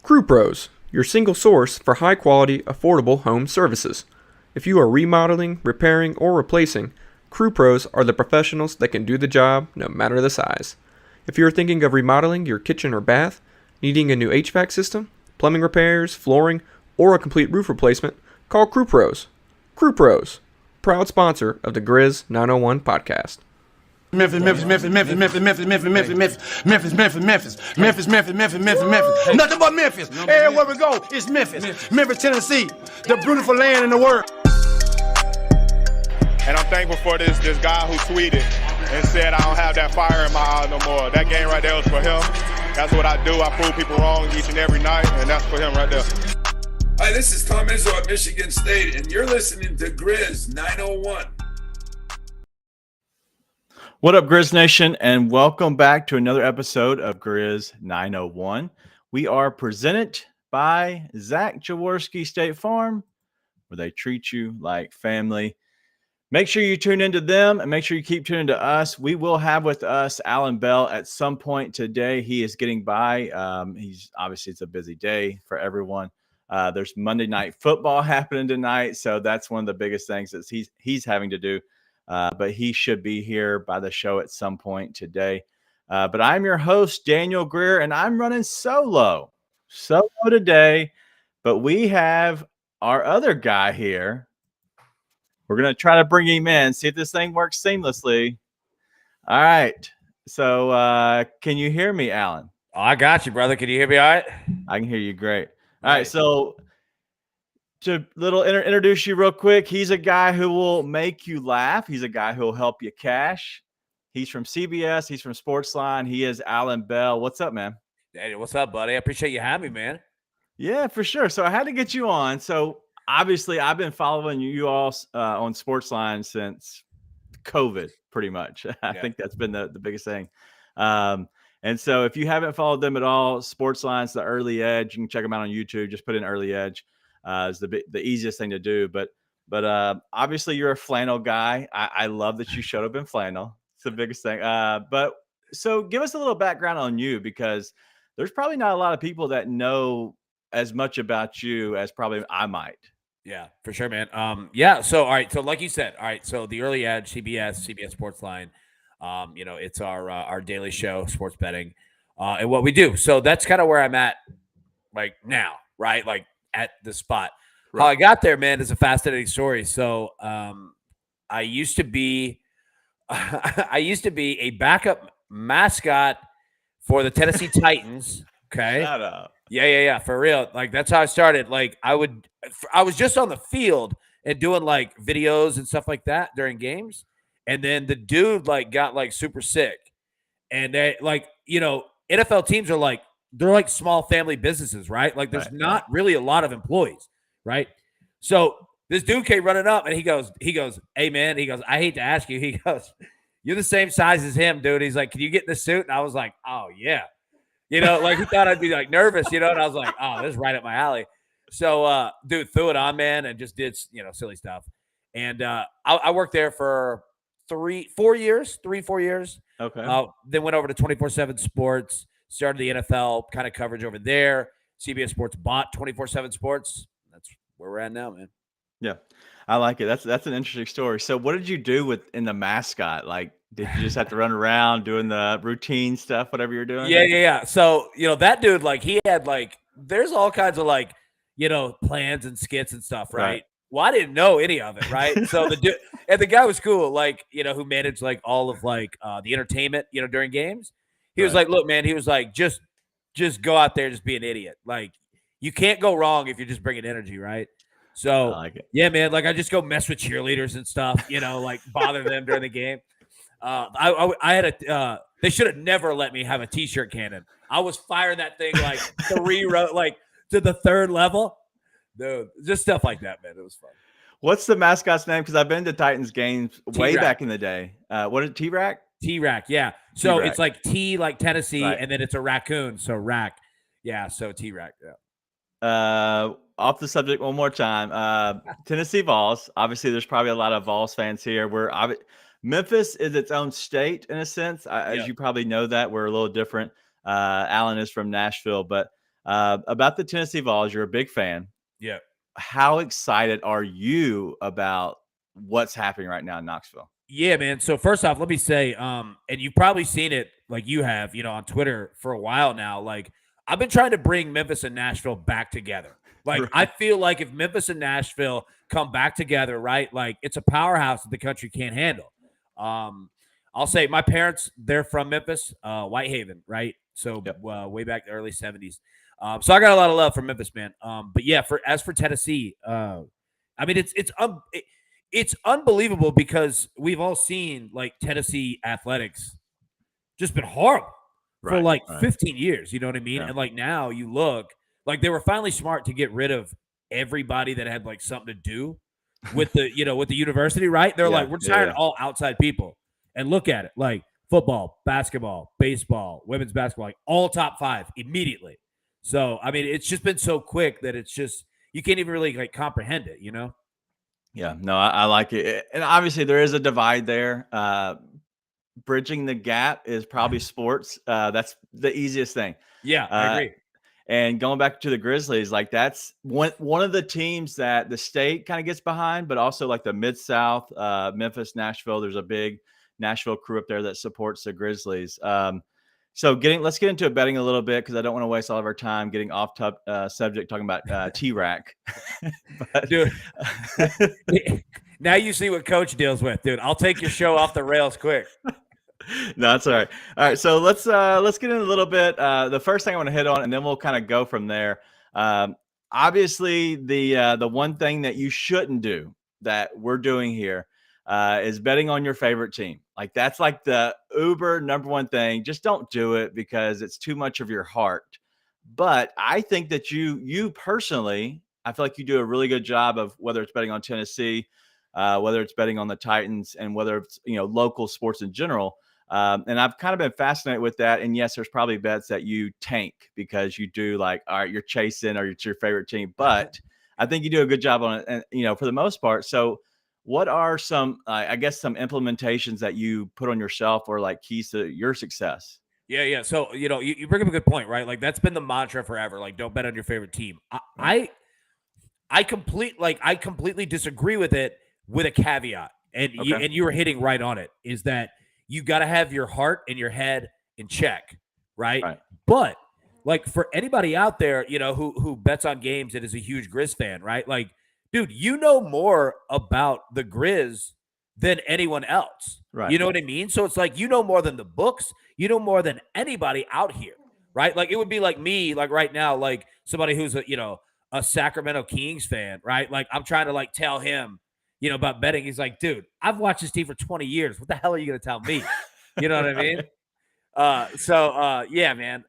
Crew Pros, your single source for high-quality, affordable home services. If you are remodeling, repairing, or replacing, Crew Pros are the professionals that can do the job no matter the size. If you are thinking of remodeling your kitchen or bath, needing a new HVAC system, plumbing repairs, flooring, or a complete roof replacement, call Crew Pros. Crew Pros, proud sponsor of the Grizz 901 podcast. Memphis. Nothing but Memphis. Everywhere we go, it's Memphis. Memphis, Tennessee, the beautiful land in the world. And I'm thankful for this guy who tweeted and said, I don't have that fire in my eye no more. That game right there was for him. That's what I do. I prove people wrong each and every night, and that's for him right there. Hi, this is Tom Izzo at Michigan State, and you're listening to Grizz 901. What up, Grizz Nation, and welcome back to another episode of Grizz 901. We are presented by Zach Jaworski State Farm, where they treat you like family. Make sure you tune into them and make sure you keep tuning to us. We will have with us Allan Bell at some point today. He is getting by. He's obviously, it's a busy day for everyone. There's Monday Night Football happening tonight, so that's one of the biggest things that he's having to do. But he should be here by the show at some point today. But I'm your host, Daniel Greer, and I'm running solo today. But we have our other guy here. We're going to try to bring him in, see if this thing works seamlessly. All right. So can you hear me, Allan? Oh, I got you, brother. Can you hear me all right? I can hear you great. All right. So to introduce you real quick, he's a guy who will make you laugh. He's a guy who will help you cash. He's from CBS. He's from Sportsline. He is Allan Bell. What's up, man? Hey, what's up, buddy? I appreciate you having me, man. Yeah, for sure. So I had to get you on. So obviously, I've been following you all on Sportsline since COVID, pretty much. I think that's been the biggest thing. And so if you haven't followed them at all, Sportsline's the Early Edge. You can check them out on YouTube. Just put in Early Edge. Is the easiest thing to do. But obviously, you're a flannel guy. I love that you showed up in flannel. It's the biggest thing. But so give us a little background on you, because there's probably not a lot of people that know as much about you as probably I might. Yeah, for sure, man. So all right. So like you said, all right. So the Early Edge, CBS Sportsline. It's our daily show, sports betting, and what we do. So that's kind of where I'm at, like now, right? Like at the spot. Right. How I got there, man, is a fascinating story. So I used to be a backup mascot for the Tennessee Titans. Okay. Shut up. Yeah, for real. Like that's how I started. Like I was just on the field and doing like videos and stuff like that during games. And then the dude like got like super sick. And they NFL teams are like, they're like small family businesses, right? Like there's not really a lot of employees, right? So this dude came running up and he goes, hey man, he goes, I hate to ask you. He goes, you're the same size as him, dude. He's like, can you get in the suit? And I was like, oh yeah. Like he thought I'd be like nervous, and I was like, oh, this is right up my alley. So dude threw it on, man, and just did, silly stuff. And I worked there for 4 years. Okay. Then went over to 24/7 Sports. Started the NFL kind of coverage over there. CBS Sports bought 24/7 Sports. That's where we're at now, man. Yeah, I like it. That's an interesting story. So what did you do in the mascot? Like, did you just have to run around doing the routine stuff, whatever you're doing? Yeah. So, that dude, like he had like, there's all kinds of like, plans and skits and stuff, right? Well, I didn't know any of it, right? So the guy was cool, like, who managed like all of like the entertainment, during games. He was like, look, man, he was like, just go out there, just be an idiot. Like, you can't go wrong if you're just bringing energy, right? So, I like it. Yeah, man, like I just go mess with cheerleaders and stuff, like bother them during the game. I had they should have never let me have a T-shirt cannon. I was firing that thing like 3 rows, like to the 3rd level. Dude, just stuff like that, man. It was fun. What's the mascot's name? Because I've been to Titans games way back in the day. What is it, T-Rack? T-Rack, yeah. So T-Rack. It's like T like Tennessee, and then it's a raccoon, so rack. Yeah, so T-Rack, yeah. Off the subject one more time. Tennessee Vols. Obviously, there's probably a lot of Vols fans here. Memphis is its own state in a sense. As you probably know that. We're a little different. Allan is from Nashville, but About the Tennessee Vols, you're a big fan. Yeah. How excited are you about what's happening right now in Knoxville? Yeah, man. So first off, let me say, and you've probably seen it like you have, on Twitter for a while now. Like I've been trying to bring Memphis and Nashville back together. Like Right. I feel like if Memphis and Nashville come back together, right, like it's a powerhouse that the country can't handle. I'll say my parents, they're from Memphis, Whitehaven, right? So Yep. way back in the early 70s. So I got a lot of love for Memphis, man. But yeah, as for Tennessee, I mean it's unbelievable because we've all seen like Tennessee athletics just been horrible for Right, like right. 15 years. You know what I mean? Yeah. And like now you look like they were finally smart to get rid of everybody that had like something to do with the, with the university, right? They're Yeah, like, we're just yeah, hiring yeah. all outside people. And look at it, like football, basketball, baseball, women's basketball, like all top 5 immediately. So, I mean, it's just been so quick that it's just, you can't even really like comprehend it, Yeah, no, I like it. And obviously there is a divide there. Bridging the gap is probably sports. That's the easiest thing. Yeah, I agree. And going back to the Grizzlies, like that's one of the teams that the state kind of gets behind, but also like the Mid-South, Memphis, Nashville. There's a big Nashville crew up there that supports the Grizzlies. So let's get into betting a little bit because I don't want to waste all of our time getting off subject talking about T-Rack. Dude, now you see what Coach deals with, dude. I'll take your show off the rails quick. No, that's all right. All right, so let's get in a little bit. The first thing I want to hit on, and then we'll kind of go from there. Obviously, the one thing that you shouldn't do that we're doing here is betting on your favorite team. Like that's like the uber number one thing. Just don't do it because it's too much of your heart. But I think that you personally, I feel like you do a really good job of whether it's betting on Tennessee, whether it's betting on the Titans, and whether it's local sports in general. And I've kind of been fascinated with that. And yes, there's probably bets that you tank because you do like, all right, you're chasing or it's your favorite team. But I think you do a good job on it, and for the most part. So what are some, I guess, some implementations that you put on yourself or like keys to your success? Yeah. So, you bring up a good point, right? Like that's been the mantra forever. Like, don't bet on your favorite team. I completely disagree with it with a caveat. And Okay. you were hitting right on it, is that you got to have your heart and your head in check, right? But like for anybody out there, who bets on games and is a huge Grizz fan, right? Like, dude, you know more about the Grizz than anyone else. Right. You know what I mean? So it's like, you know more than the books, you know more than anybody out here, right? Like it would be like me, like right now, like somebody who's a Sacramento Kings fan, right? Like I'm trying to like tell him, about betting. He's like, dude, I've watched this team for 20 years. What the hell are you going to tell me? You know what I mean? Yeah, man.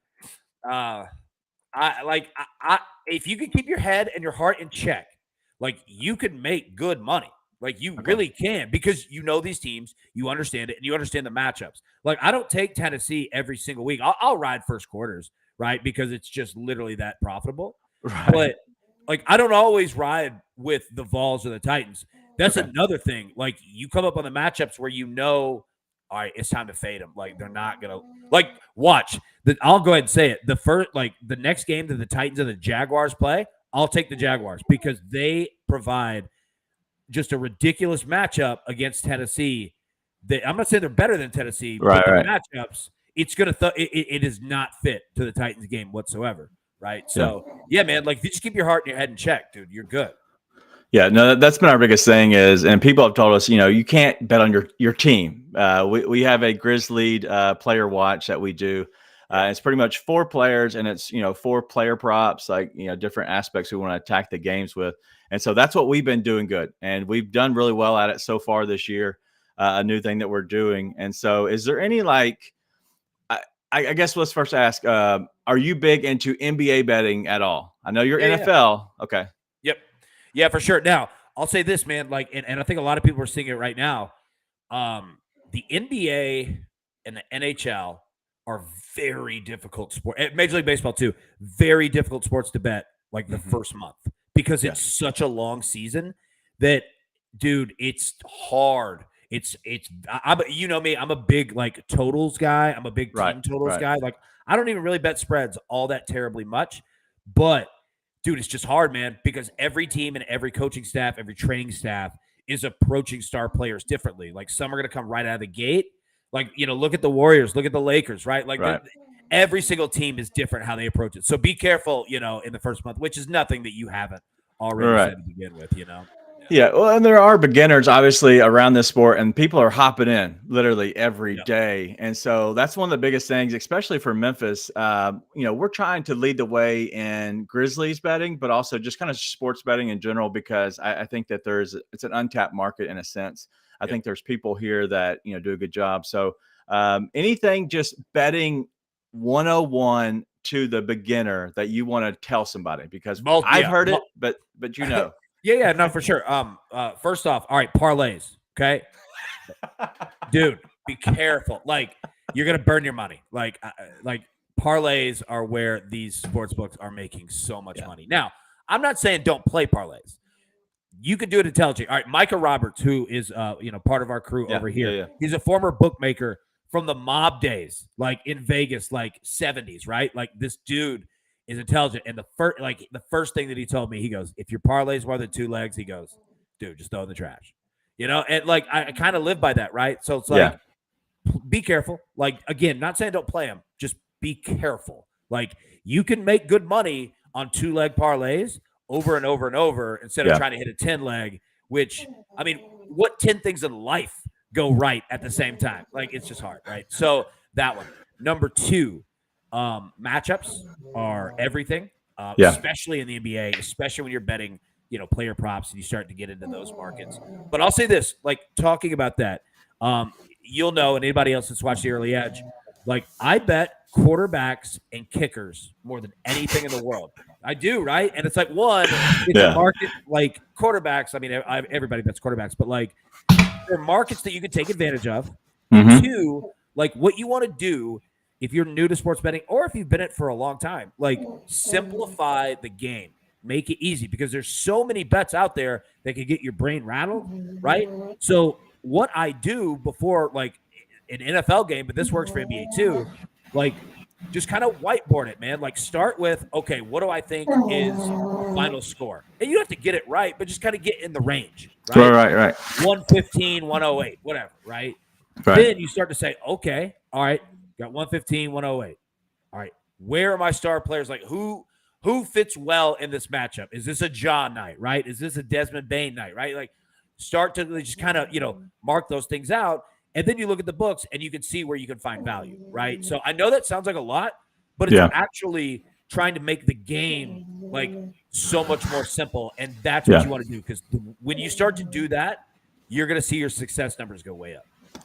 If you could keep your head and your heart in check, like you could make good money. Like you really can, because you know these teams, you understand it, and you understand the matchups. Like I don't take Tennessee every single week. I'll ride first quarters, right? Because it's just literally that profitable. Right. But like I don't always ride with the Vols or the Titans. That's another thing. Like you come up on the matchups where all right, it's time to fade them. Like they're not gonna watch. I'll go ahead and say it. The next game that the Titans and the Jaguars play, I'll take the Jaguars because they provide just a ridiculous matchup against Tennessee. I'm not saying they're better than Tennessee, but the matchups, it's gonna it is not fit to the Titans game whatsoever. Right. So yeah, man, like if you just keep your heart and your head in check, dude, you're good. Yeah, no, that's been our biggest thing and people have told us, you can't bet on your team. We have a Grizzly player watch that we do. It's pretty much 4 players and it's, 4 player props, like, different aspects we want to attack the games with. And so that's what we've been doing good. And we've done really well at it so far this year, a new thing that we're doing. And so is there any I guess let's first ask, are you big into NBA betting at all? I know you're NFL. Yeah. Okay. Yep. Yeah, for sure. Now, I'll say this, man, and I think a lot of people are seeing it right now. The NBA and the NHL are very difficult sports. Major League Baseball too, very difficult sports to bet like the first month because it's such a long season that, dude, it's hard. You know me, I'm a big like totals guy. I'm a big team totals guy. Like I don't even really bet spreads all that terribly much, But dude, it's just hard, man, because every team and every coaching staff, every training staff is approaching star players differently. Like some are going to come right out of the gate. Like, look at the Warriors, look at the Lakers, right? Like every single team is different how they approach it. So be careful, in the first month, which is nothing that you haven't already said to begin with, Yeah, well, and there are beginners obviously around this sport, and people are hopping in literally every day, and so that's one of the biggest things, especially for Memphis. We're trying to lead the way in Grizzlies betting, but also just kind of sports betting in general, because I think that it's an untapped market in a sense. I think there's people here that do a good job. So anything just betting 101 to the beginner that you want to tell somebody, because I've heard it, but Yeah, no, for sure. First off, all right, parlays, okay? Dude, be careful. Like, you're gonna burn your money. Like parlays are where these sports books are making so much money. Now, I'm not saying don't play parlays. You can do it intelligently. All right, Micah Roberts, who is part of our crew over here. He's a former bookmaker from the mob days, like in Vegas, like 70s, right? Like this dude is intelligent. And the first thing that he told me, he goes, if your parlay's more than 2 legs, he goes, dude, just throw it in the trash. And like I kind of live by that, right? So it's like, be careful. Like, again, not saying don't play them, just be careful. Like, you can make good money on 2-leg parlays over and over and over instead of trying to hit a 10-leg, which, I mean, what 10 things in life go right at the same time? Like, it's just hard, right? So that one. Number 2, matchups are everything, especially in the NBA, especially when you're betting, player props and you start to get into those markets. But I'll say this, like, talking about that, you'll know, and anybody else that's watched the Early Edge, like, I bet quarterbacks and kickers more than anything in the world. I do, right? And it's like, one, it's a market like quarterbacks. I mean, everybody bets quarterbacks, but like, there are markets that you can take advantage of. Mm-hmm. 2, like, what you want to do if you're new to sports betting, or if you've been in it for a long time, like, simplify the game, make it easy, because there's so many bets out there that can get your brain rattled, right? So what I do before, like, an NFL game, but this works for NBA too, like, just kind of whiteboard it, man. Like, start with, okay, what do I think is final score? And you don't have to get it right, but just kind of get in the range, right? Right. 115, 108, whatever, right? Then you start to say, okay, all right, got 115, 108. All right, where are my star players? Like, who fits well in this matchup? Is this a John night, right? Is this a Desmond Bain night, right? Like, start to just kind of, mark those things out. And then you look at the books and you can see where you can find value, right? So I know that sounds like a lot, but it's actually trying to make the game, like, so much more simple. And that's what you want to do, because when you start to do that, you're going to see your success numbers go way up.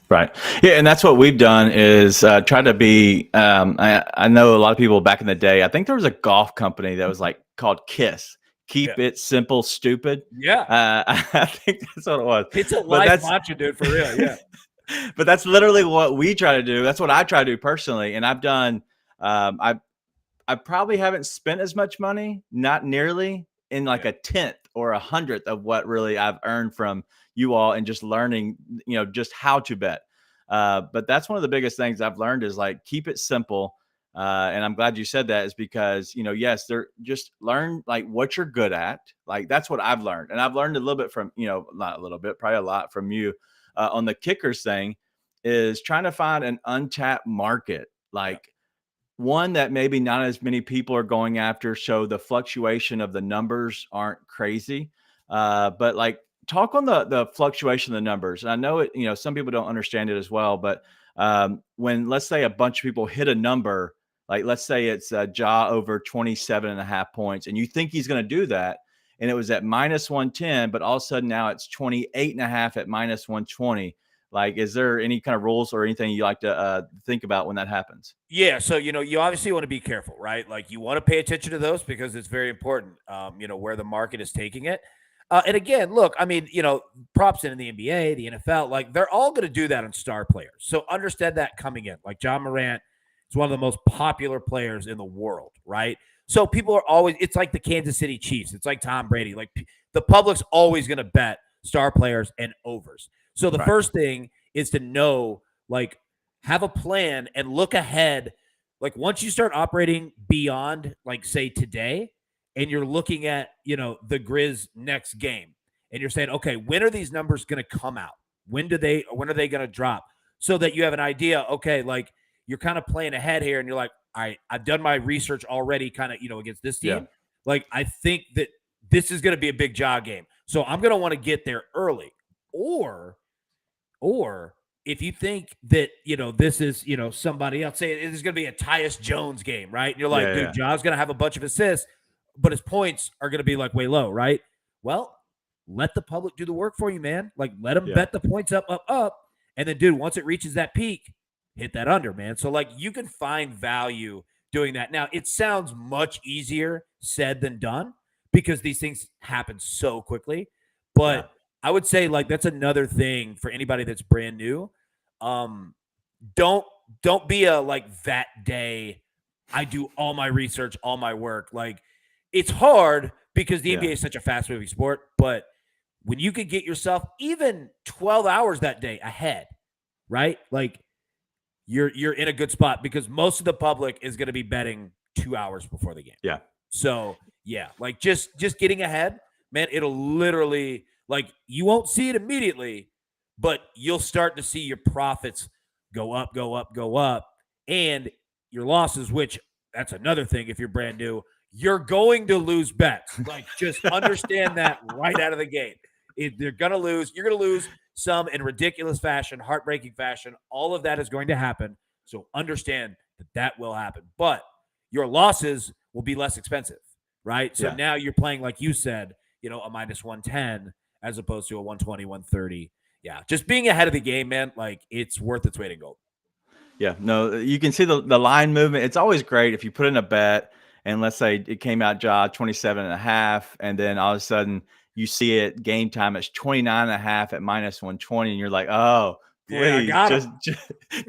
Right. Yeah. And that's what we've done is try to be, I know a lot of people back in the day, I think there was a golf company that was like called KISS. Keep it simple, stupid. Yeah. I think that's what it was. It's a life mantra, dude, for real. Yeah. But that's literally what we try to do. That's what I try to do personally. And I've done, I probably haven't spent as much money, not nearly, in like a 10th or 100th of what really I've earned from you all, and just learning, just how to bet. But that's one of the biggest things I've learned is, like, keep it simple. And I'm glad you said that, is because, yes, they're just learn, like, what you're good at. Like, that's what I've learned. And I've learned a little bit from, not a little bit, probably a lot from you. On the kickers thing, is trying to find an untapped market, like one that maybe not as many people are going after, so the fluctuation of the numbers aren't crazy. But like, talk on the fluctuation of the numbers. And I know it, some people don't understand it as well, but when, let's say, a bunch of people hit a number, like, let's say it's Ja over 27.5 points, and you think he's going to do that, and it was at -110, but all of a sudden now it's 28.5 at -120. Like, is there any kind of rules or anything you like to think about when that happens? Yeah. So, you obviously want to be careful, right? Like, you want to pay attention to those because it's very important, where the market is taking it. And again, look, I mean, props in the NBA, the NFL, like, they're all going to do that on star players. So understand that coming in. Like, John Morant is one of the most popular players in the world, right? So people are always, it's like the Kansas City Chiefs. It's like Tom Brady. Like, the public's always going to bet star players and overs. So the first thing is to know, like, have a plan and look ahead. Like, once you start operating beyond, like, say, today, and you're looking at, the Grizz next game, and you're saying, okay, when are these numbers going to come out? When are they going to drop? So that you have an idea, okay, like you're kind of playing ahead here, and you're like, all right, I've done my research already kind of, against this team. Yeah. Like, I think that this is going to be a big jaw game. So I'm going to want to get there early. Or if you think that, this is, somebody else, say it is going to be a Tyus Jones game, right? And you're like, dude, Jaw's going to have a bunch of assists, but his points are going to be like way low, right? Well, let the public do the work for you, man. Like, let them bet the points up. And then, dude, once it reaches that peak, hit that under, man. So, like, you can find value doing that. Now, it sounds much easier said than done because these things happen so quickly. But I would say, like, that's another thing for anybody that's brand new. Don't be a, like, that day I do all my research, all my work. Like, it's hard because the NBA is such a fast-moving sport, but when you could get yourself even 12 hours that day ahead, right? Like, you're in a good spot because most of the public is going to be betting 2 hours before the game. Yeah. So, yeah, like just getting ahead, man, it'll literally, like, you won't see it immediately, but you'll start to see your profits go up, and your losses, which that's another thing if you're brand new, you're going to lose bets. Like, just understand that right out of the gate. They're going to lose. You're going to lose some in ridiculous fashion, heartbreaking fashion. All of that is going to happen. So understand that will happen. But your losses will be less expensive, right? So now you're playing, like you said, a -110 as opposed to a 120, 130. Yeah, just being ahead of the game, man, like, it's worth its weight in gold. Yeah, no, you can see the line movement. It's always great if you put in a bet and let's say it came out 27.5, and then all of a sudden you see it game time, it's 29.5 at -120, and you're like, oh, please,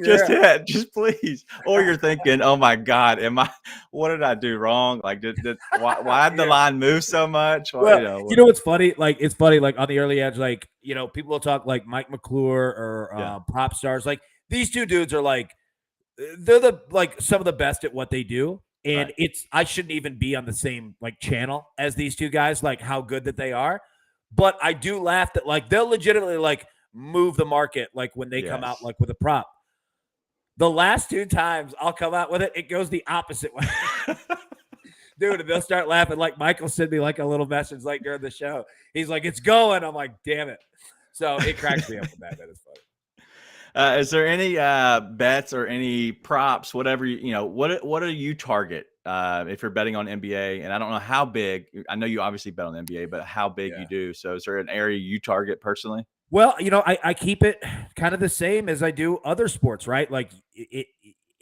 just hit, just please. Or you're thinking, oh my God, what did I do wrong? Like, why did the line move so much? Well, you know what's funny? Like, it's funny, like on the early edge, like, people will talk like Mike McClure or Prop Stars. Like, these two dudes are like, they're some of the best at what they do. And I shouldn't even be on the same like channel as these two guys, like how good that they are. But I do laugh that like they'll legitimately like move the market like when they come out like with a prop. The last two times I'll come out with it, it goes the opposite way. Dude, and they'll start laughing. Like, Michael sent me like a little message like during the show. He's like, it's going. I'm like, damn it. So it cracks me up with that. That is funny. Is there any bets or any props, whatever, what do you target if you're betting on NBA? And I don't know how big, I know you obviously bet on the NBA, but how big you do. So is there an area you target personally? Well, I keep it kind of the same as I do other sports, right? Like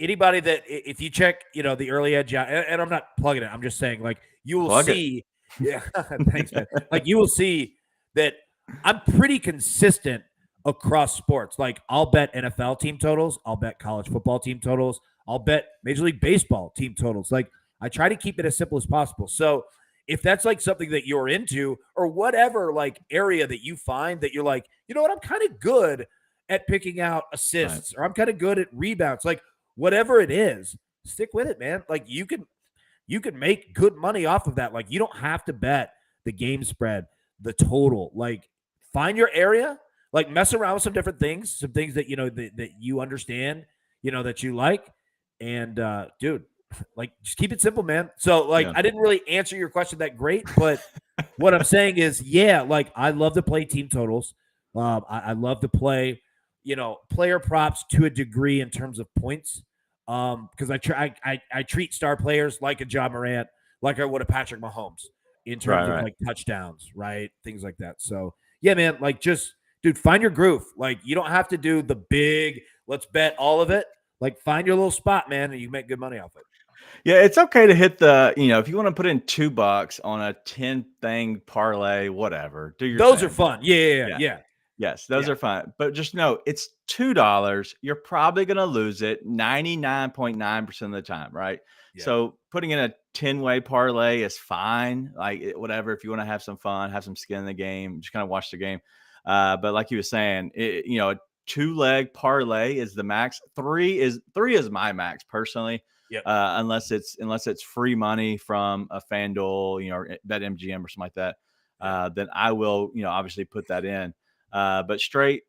anybody that, if you check, the early edge out, and I'm not plugging it, I'm just saying, like, you will see. Yeah. Thanks, man. Like, you will see that I'm pretty consistent across sports. Like, I'll bet NFL team totals. I'll bet college football team totals. I'll bet Major League Baseball team totals. Like, I try to keep it as simple as possible. So if that's like something that you're into or whatever, like area that you find that you're like, you know what, I'm kind of good at picking out assists or I'm kind of good at rebounds, like whatever it is, stick with it, man. Like, you can make good money off of that. Like, you don't have to bet the game spread, the total. Like, find your area. Like, mess around with some different things, some things that, that you understand, that you like. And, dude, like, just keep it simple, man. So, like, I didn't really answer your question that great, but what I'm saying is, like, I love to play team totals. I love to play, player props to a degree in terms of points. Because I treat star players like a Ja Morant, like I would a Patrick Mahomes in terms of like touchdowns, right? Things like that. So, yeah, man, like, just, dude, find your groove. Like, you don't have to do the big, let's bet all of it. Like, find your little spot, man, and you make good money off it. Yeah, it's okay to hit the, if you want to put in $2 on a 10 thing parlay, whatever, do your Those thing. are fun. Yeah. Yes, those are fun. But just know it's $2. You're probably going to lose it 99.9% of the time, right? Yeah. So putting in a 10-way parlay is fine. Like, whatever, if you want to have some fun, have some skin in the game, just kind of watch the game. But like you were saying, a 2-leg parlay is the max. Three is my max personally. Yep. unless it's free money from a FanDuel, or BetMGM or something like that. Then I will, obviously put that in. But straight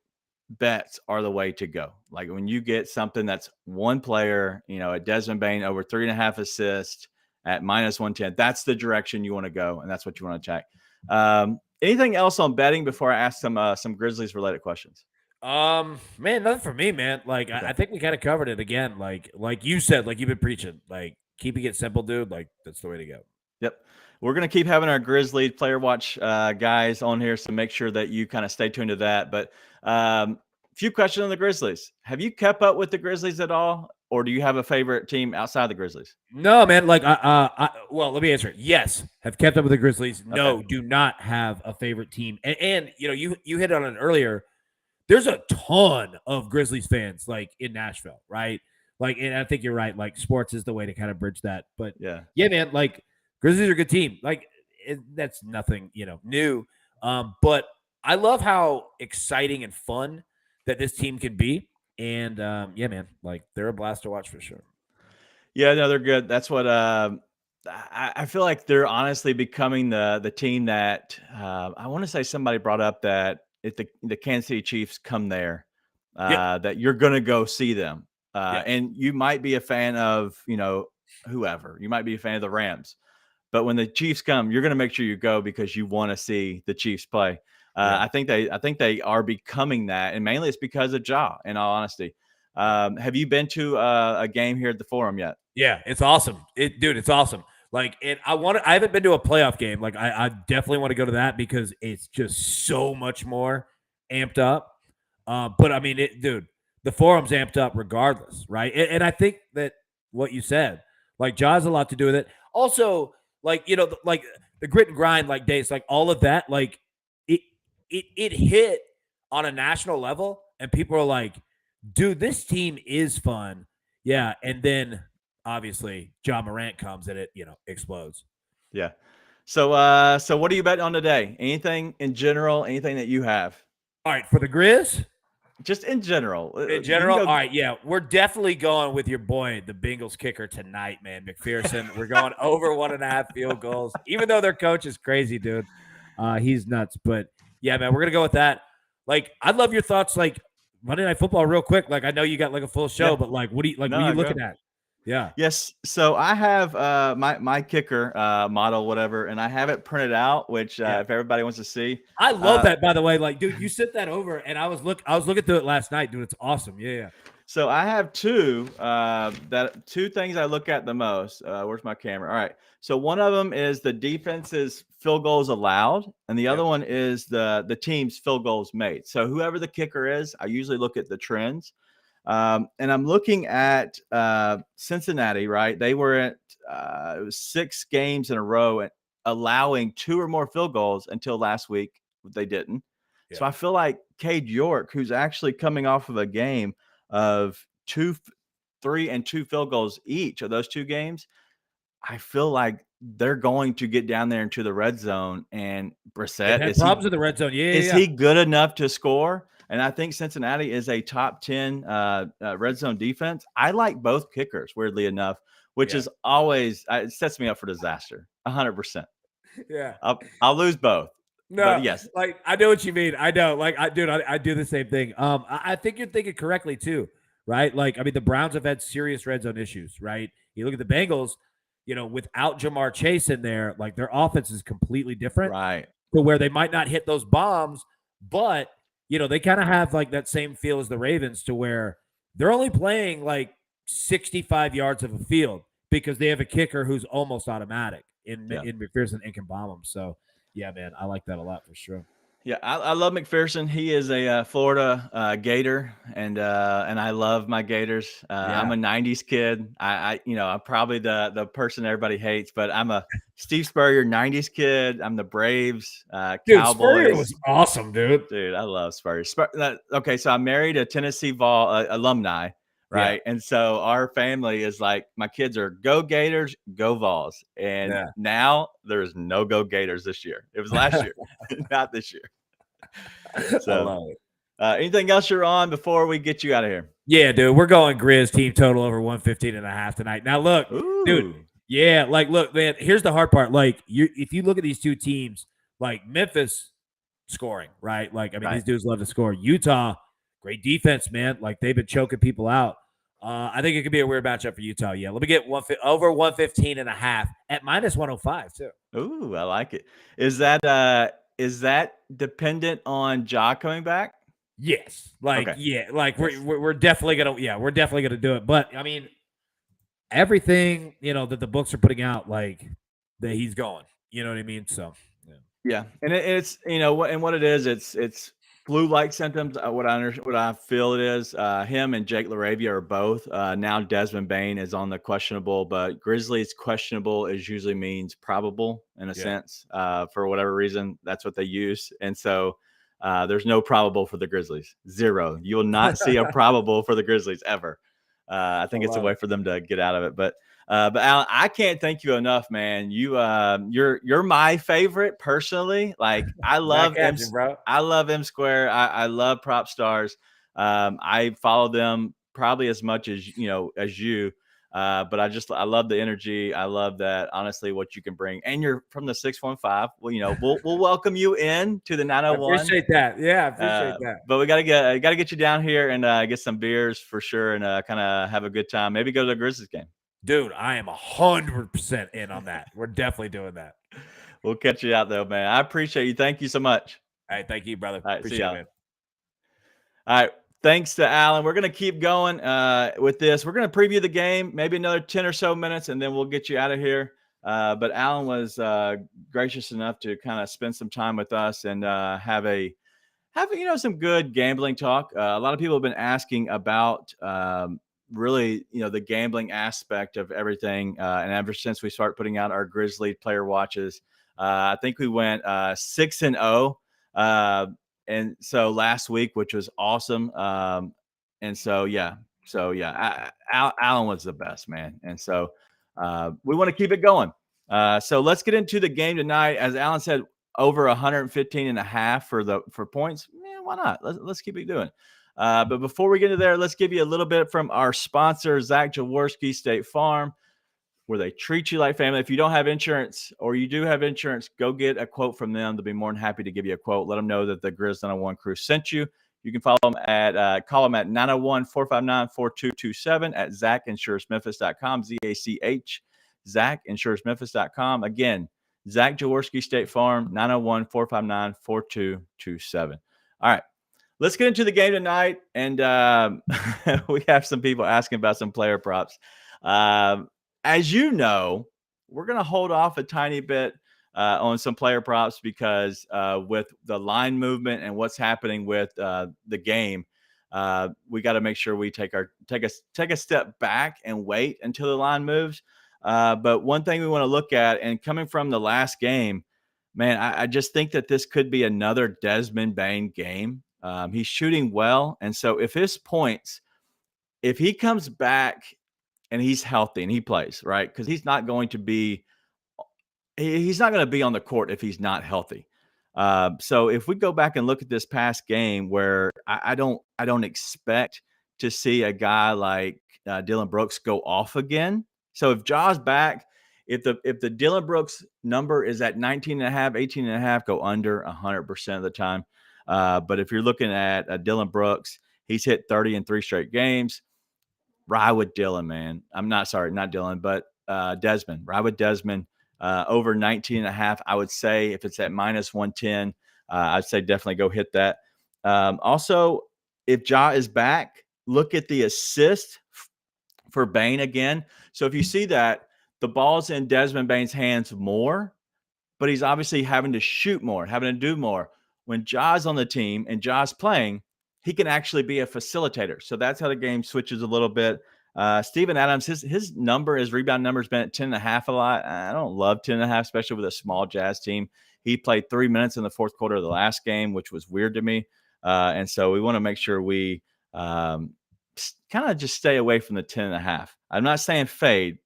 bets are the way to go. Like when you get something that's one player, a Desmond Bain over 3.5 assists at -110, that's the direction you want to go, and that's what you want to check. Anything else on betting before I ask some Grizzlies related questions? Man, nothing for me, man. Like Okay. I think we kind of covered it again. Like you said, like you've been preaching, like keeping it simple, dude. Like that's the way to go. Yep. We're going to keep having our Grizzly Player Watch guys on here, so make sure that you kind of stay tuned to that. But few questions on the Grizzlies. Have you kept up with the Grizzlies at all, or do you have a favorite team outside the Grizzlies? No, man. Like well, let me answer it. Yes, have kept up with the Grizzlies. No, Okay. do not have a favorite team. And you hit on it earlier. There's a ton of Grizzlies fans like in Nashville, right? Like, and I think you're right. Like, sports is the way to kind of bridge that. But Yeah, man. Like, Grizzlies are a good team. Like, that's nothing, new. But I love how exciting and fun that this team can be. And yeah, man. Like, they're a blast to watch for sure. yeah, no, they're good. That's what I feel like they're honestly becoming the team that I want to say somebody brought up that if the Kansas City Chiefs come there, that you're going to go see them. And you might be a fan of, whoever. You might be a fan of the Rams. But when the Chiefs come, you're going to make sure you go because you want to see the Chiefs play. I think they are becoming that, and mainly it's because of Ja. In all honesty, have you been to a game here at the Forum yet? Yeah, it's awesome. Dude, it's awesome. Like, and I haven't been to a playoff game. Like, I definitely want to go to that because it's just so much more amped up. But I mean, dude, the Forum's amped up regardless, right? And I think that what you said, like, Ja has a lot to do with it. Also, like, like the grit and grind, like days, like all of that, like it hit on a national level, and people are like, dude, this team is fun. Yeah. And then obviously John Morant comes and it, explodes. Yeah. So what are you betting on today? Anything in general? Anything that you have? All right, for the Grizz? Just in general. In general, all right, yeah. We're definitely going with your boy, the Bengals kicker tonight, man. McPherson. We're going over 1.5 field goals. Even though their coach is crazy, dude. He's nuts. But yeah, man, we're gonna go with that. Like, I'd love your thoughts, like Monday Night Football, real quick. Like, I know you got like a full show, but like, what are you looking at? Yeah. Yes. So I have my kicker model, whatever, and I have it printed out, which if everybody wants to see. I love that, by the way. Like, dude, you sent that over, and I was looking through it last night, dude. It's awesome. Yeah. So I have two things I look at the most. Where's my camera? All right. So one of them is the defense's field goals allowed, and the other one is the team's field goals made. So whoever the kicker is, I usually look at the trends. And I'm looking at Cincinnati, right? They were at it was 6 games in a row at allowing 2 or more field goals until last week. They didn't. Yeah. So I feel like Cade York, who's actually coming off of a game of 2, 3, and 2 field goals each of those 2 games, I feel like they're going to get down there into the red zone. And Brissett, is problems in the red zone. Is he good enough to score? And I think Cincinnati is a top 10 red zone defense. I like both kickers, weirdly enough, which is always it sets me up for disaster. 100%. Yeah, I'll lose both. No, but yes, like I know what you mean. I know, like I do the same thing. I think you're thinking correctly too, right? Like, I mean, the Browns have had serious red zone issues, right? You look at the Bengals, without Jamar Chase in there, like their offense is completely different, right? To where they might not hit those bombs, but they kind of have like that same feel as the Ravens, to where they're only playing like 65 yards of a field because they have a kicker who's almost automatic in McPherson and can bomb them. So. Yeah, man, I like that a lot for sure. Yeah, I love McPherson. He is a Florida Gator, and I love my Gators. I'm a '90s kid. I'm probably the person everybody hates, but I'm a Steve Spurrier '90s kid. I'm the Braves, dude, Cowboys. Spurrier was awesome, dude. Dude, I love Spurrier. Okay, so I married a Tennessee Vol alumni. Right. Yeah. And so our family is like, my kids are go Gators, go Vols. And now there's no go Gators this year. It was last year, not this year. So, I love it. Anything else you're on before we get you out of here? Yeah, dude, we're going Grizz team total over 115.5 tonight. Now, look, dude, Ooh. yeah, like, look, man, here's the hard part. Like, if you look at these two teams, like Memphis scoring, right? Like, I mean, Right. these dudes love to score. Utah, great defense, man. Like, they've been choking people out. I think it could be a weird matchup for Utah. Yeah, let me get over 115.5 at minus 105 too. Ooh, I like it. Is that dependent on Ja coming back? Yes, like Okay. yeah, like Yes. we're definitely gonna do it. But I mean, everything that the books are putting out, like that he's going. You know what I mean? So Yeah, and it's what it is. It's flu-like symptoms. What I feel it is. Him and Jake LaRavia are both. Now Desmond Bain is on the questionable, but Grizzlies questionable is usually means probable in a sense. For whatever reason, that's what they use, and so there's no probable for the Grizzlies. Zero. You will not see a probable for the Grizzlies ever. I think it's a way for them to get out of it, but Alan, I can't thank you enough, man. You're my favorite personally. Like I love back at you, bro. I love M Square. I love Prop Stars. I follow them probably as much as as you. But I love the energy. I love that honestly what you can bring. And you're from the 615. Well, we'll welcome you in to the I 901. appreciate that. Yeah, I appreciate that. But we gotta get you down here and get some beers for sure and kind of have a good time. Maybe go to the Grizzlies game. Dude, I am 100% in on that. We're definitely doing that. We'll catch you out though, man. I appreciate you. Thank you so much. All right, thank you, brother. All right, see Appreciate y'all. it, man. All right. Thanks to Allan. We're going to keep going with this. We're going to preview the game, maybe another 10 or so minutes, and then we'll get you out of here. But Allan was gracious enough to kind of spend some time with us and have some good gambling talk. A lot of people have been asking about really, the gambling aspect of everything. And ever since we started putting out our Grizzly player watches, I think we went 6-0. And so last week, which was awesome. Allan was the best, man. And so we want to keep it going. So let's get into the game tonight. As Allan said, over 115.5 for points. Man, why not? Let's keep it doing. But before we get into there, let's give you a little bit from our sponsor, Zach Jaworski, State Farm, where they treat you like family. If you don't have insurance or you do have insurance, go get a quote from them. They'll be more than happy to give you a quote. Let them know that the Grizz 901 crew sent you. You can follow them call them at 901-459-4227 at ZachInsuranceMemphis.com, Z-A-C-H, ZachInsuranceMemphis.com. Again, Zach Jaworski, State Farm, 901-459-4227. All right. Let's get into the game tonight. And we have some people asking about some player props. As you know, we're going to hold off a tiny bit on some player props because with the line movement and what's happening with the game, we got to make sure we take a step back and wait until the line moves. But one thing we want to look at, and coming from the last game, man, I just think that this could be another Desmond Bain game. He's shooting well, and so if he comes back and he's healthy and he plays, right? Because he's not going to be on the court if he's not healthy. So if we go back and look at this past game, where I don't expect to see a guy like Dillon Brooks go off again. So if Ja's back, if the Dillon Brooks number is at 19.5, 18.5, go under 100% of the time. But if you're looking at Dillon Brooks, he's hit 30 in 3 straight games. Ride with Dillon, man. Not Dillon, but Desmond. Ride with Desmond over 19.5. I would say if it's at minus 110, I'd say definitely go hit that. Also, if Ja is back, look at the assist for Bain again. So if you see that, the ball's in Desmond Bain's hands more, but he's obviously having to shoot more, having to do more. When Ja's on the team and Ja's playing, he can actually be a facilitator. So that's how the game switches a little bit. Steven Adams, his rebound number has been at 10.5 a lot. I don't love 10.5, especially with a small Jazz team. He played 3 minutes in the fourth quarter of the last game, which was weird to me. And so we want to make sure we kind of just stay away from the 10.5. I'm not saying fade,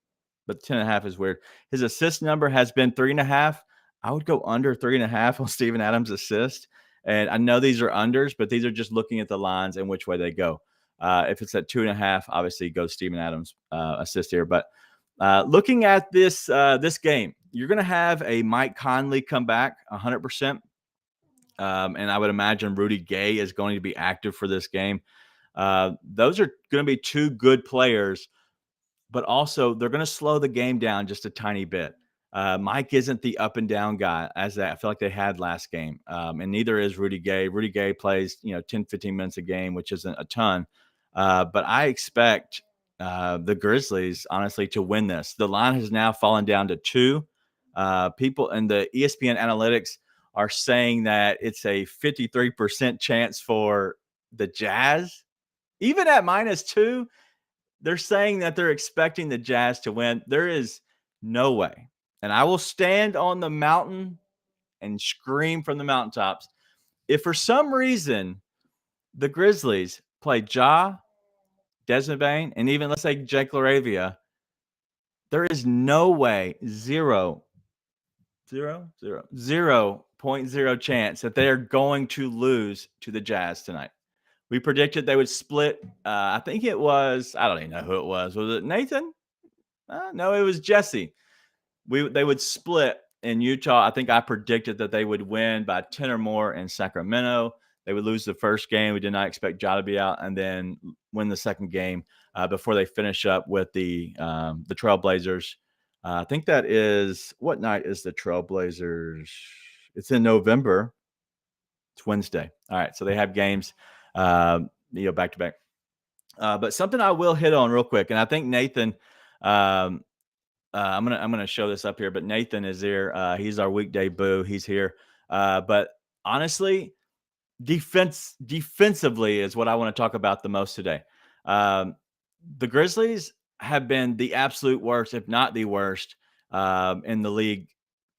but 10.5 is weird. His assist number has been 3.5. I would go under 3.5 on Steven Adams' assist. And I know these are unders, but these are just looking at the lines and which way they go. If it's at 2.5, obviously go Steven Adams assist here. But looking at this game, you're going to have a Mike Conley come back 100%. And I would imagine Rudy Gay is going to be active for this game. Those are going to be two good players, but also they're going to slow the game down just a tiny bit. Mike isn't the up and down guy as I feel like they had last game. And neither is Rudy Gay. Rudy Gay plays, 10, 15 minutes a game, which isn't a ton. But I expect the Grizzlies, honestly, to win this. The line has now fallen down to 2. People in the ESPN analytics are saying that it's a 53% chance for the Jazz. Even at -2, they're saying that they're expecting the Jazz to win. There is no way. And I will stand on the mountain and scream from the mountaintops. If for some reason the Grizzlies play Ja, Desmond Bane, and even let's say Jake LaRavia, there is no way, 0.0 chance that they are going to lose to the Jazz tonight. We predicted they would split. I think it was, I don't even know who it was. Was it Nathan? No, it was Jesse. They would split in Utah. I think I predicted that they would win by 10 or more in Sacramento. They would lose the first game. We did not expect Ja to be out, and then win the second game before they finish up with the Trailblazers. I think that is, what night is the Trailblazers? It's in November. It's Wednesday. All right, so they have games, back to back. But something I will hit on real quick, and I think Nathan, I'm gonna show this up here, but Nathan is here. He's our weekday boo. He's here. But honestly, defensively is what I want to talk about the most today. The Grizzlies have been the absolute worst, if not the worst, in the league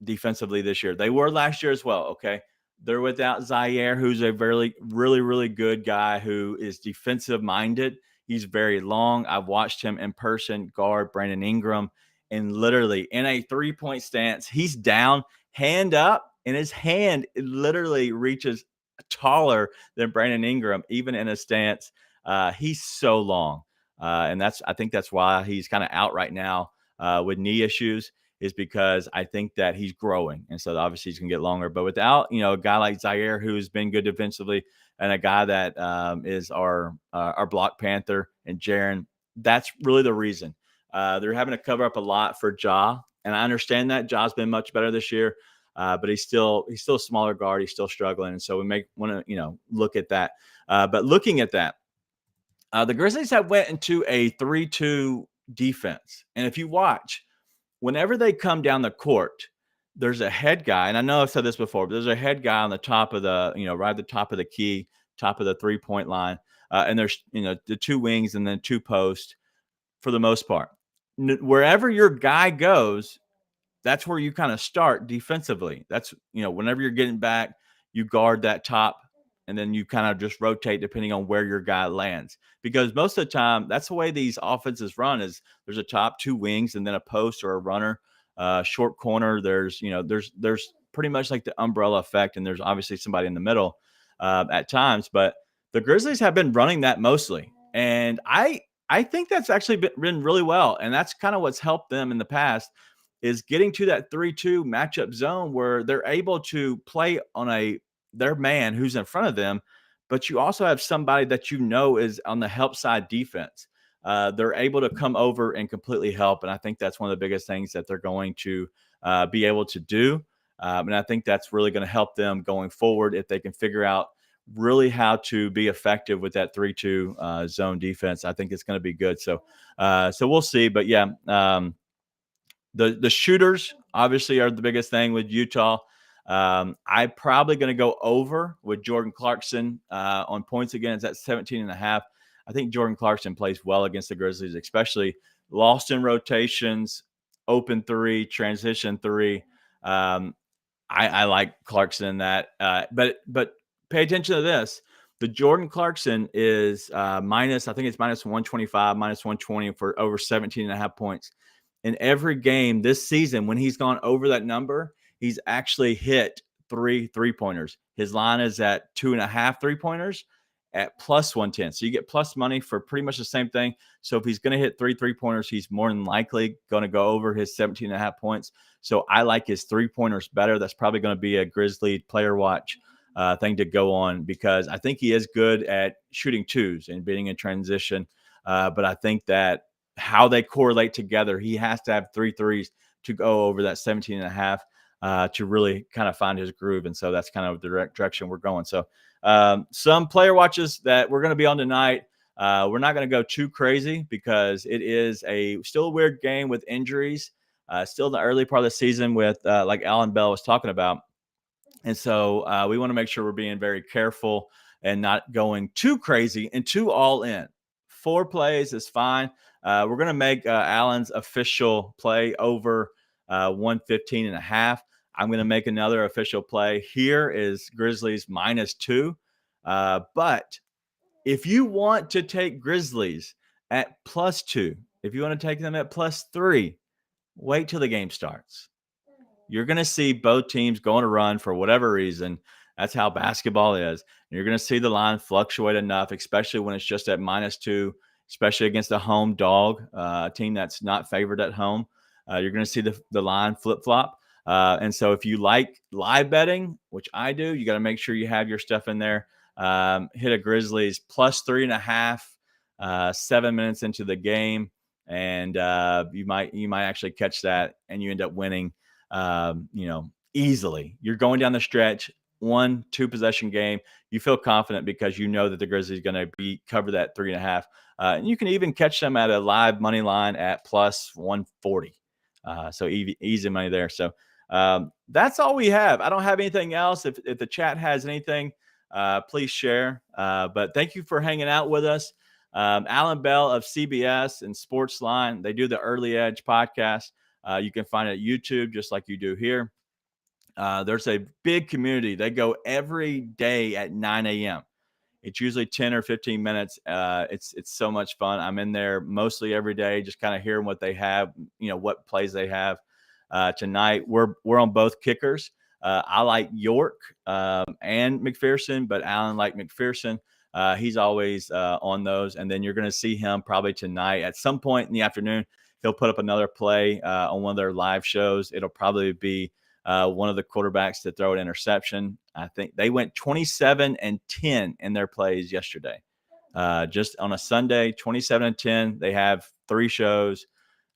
defensively this year. They were last year as well. Okay. They're without Zaire, who's a really, really, really good guy who is defensive minded. He's very long. I've watched him in person guard Brandon Ingram, and literally in a 3-point stance, he's down, hand up, and his hand literally reaches taller than Brandon Ingram, even in a stance. He's so long. And I think that's why he's kind of out right now with knee issues, is because I think that he's growing. And so obviously he's going to get longer. But without, a guy like Zaire, who's been good defensively, and a guy that is our block panther, and Jaren, that's really the reason. They're having to cover up a lot for Ja. And I understand that. Ja's been much better this year. But he's still a smaller guard. He's still struggling. And so we want to, look at that. But looking at that, the Grizzlies have went into a 3-2 defense. And if you watch, whenever they come down the court, there's a head guy. And I know I've said this before, but there's a head guy on the top of the, right at the top of the key, top of the 3-point line. And there's, the 2 wings and then 2 posts for the most part. Wherever your guy goes, that's where you kind of start defensively. That's, whenever you're getting back, you guard that top, and then you kind of just rotate depending on where your guy lands. Because most of the time, that's the way these offenses run, is there's a top 2 wings and then a post or a runner, short corner. There's pretty much like the umbrella effect, and there's obviously somebody in the middle at times. But the Grizzlies have been running that mostly. And I think that's actually been really well. And that's kind of what's helped them in the past, is getting to that 3-2 matchup zone where they're able to play on their man who's in front of them, but you also have somebody that is on the help side defense. They're able to come over and completely help, and I think that's one of the biggest things that they're going to be able to do. And I think that's really going to help them going forward if they can figure out really how to be effective with that 3-2 zone defense. I think it's going to be good. So we'll see. But yeah, the shooters obviously are the biggest thing with Utah. I'm probably going to go over with Jordan Clarkson on points again. It's at 17.5. I think Jordan Clarkson plays well against the Grizzlies, especially lost in rotations, open 3, transition 3. I like Clarkson in that. But pay attention to this. The Jordan Clarkson is minus, I think it's minus 125, minus 120 for over 17.5 points. In every game this season, when he's gone over that number, he's actually hit 3 3-pointers. His line is at 2.5 3-pointers at plus 110. So you get plus money for pretty much the same thing. So if he's going to hit 3 3-pointers, he's more than likely going to go over his 17.5 points. So I like his 3-pointers better. That's probably going to be a Grizzly player watch thing to go on, because I think he is good at shooting twos and being in transition. But I think that how they correlate together, he has to have 3 threes to go over that 17.5 to really kind of find his groove. And so that's kind of the direction we're going. So some player watches that we're going to be on tonight. We're not going to go too crazy because it is still a weird game with injuries. Still the early part of the season with like Allan Bell was talking about. And so we want to make sure we're being very careful and not going too crazy and too all in. 4 plays is fine. We're going to make Allen's official play over 115.5. I'm going to make another official play. Here is Grizzlies -2. But if you want to take Grizzlies at +2, if you want to take them at +3, wait till the game starts. You're going to see both teams going to run for whatever reason. That's how basketball is. And you're going to see the line fluctuate enough, especially when it's just at -2, especially against a home dog, a team that's not favored at home. You're going to see the line flip-flop. And so if you like live betting, which I do, you got to make sure you have your stuff in there. Hit a Grizzlies +3.5, 7 minutes into the game. And you might actually catch that and you end up winning, easily. You're going down the stretch, 1-2 possession game. You feel confident because you know that the Grizzlies are going to cover that 3.5. And you can even catch them at a live money line at +140. So easy money there. So that's all we have. I don't have anything else. If the chat has anything, please share. But thank you for hanging out with us. Allan Bell of CBS and Sportsline, they do the Early Edge podcast. You can find it at YouTube, just like you do here. There's a big community. They go every day at 9 a.m. It's usually 10 or 15 minutes. It's so much fun. I'm in there mostly every day, just kind of hearing what they have, what plays they have. Tonight, we're on both kickers. I like York and McPherson, but Allan like McPherson. He's always on those. And then you're going to see him probably tonight at some point in the afternoon. He'll put up another play on one of their live shows. It'll probably be one of the quarterbacks to throw an interception. I think they went 27-10 in their plays yesterday. Just on a Sunday, 27-10. They have 3 shows,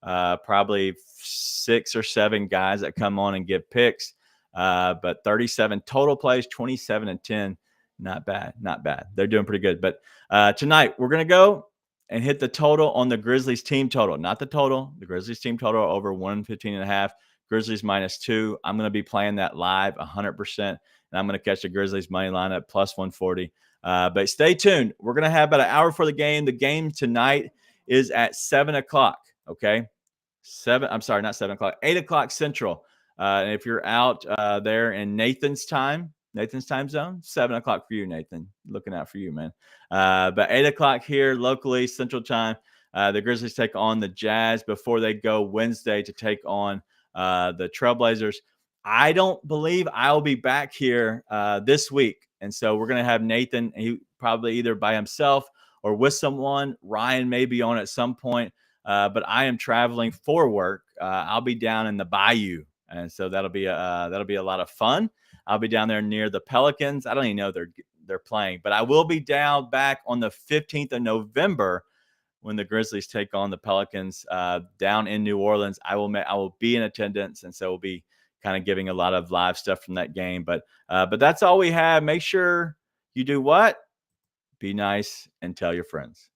probably 6 or 7 guys that come on and give picks. But 37 total plays, 27-10. Not bad. They're doing pretty good. But tonight we're going to go and hit the total on the Grizzlies team total, not the total, the Grizzlies team total over 115.5. Grizzlies -2. I'm going to be playing that live 100%. And I'm going to catch the Grizzlies money line at +140. But stay tuned. We're going to have about an hour for the game. The game tonight is at 7 o'clock. Okay. 8 o'clock Central. And if you're out there in Nathan's time zone, 7 o'clock for you, Nathan. Looking out for you, man. But 8 o'clock here locally, Central time. The Grizzlies take on the Jazz before they go Wednesday to take on the Trailblazers. I don't believe I'll be back here this week. And so we're going to have Nathan, he probably either by himself or with someone. Ryan may be on at some point, but I am traveling for work. I'll be down in the Bayou. And so that'll be a lot of fun. I'll be down there near the Pelicans. I don't even know they're playing, but I will be down back on the 15th of November when the Grizzlies take on the Pelicans down in New Orleans. I will be in attendance, and so we'll be kind of giving a lot of live stuff from that game. But that's all we have. Make sure you do what? Be nice and tell your friends.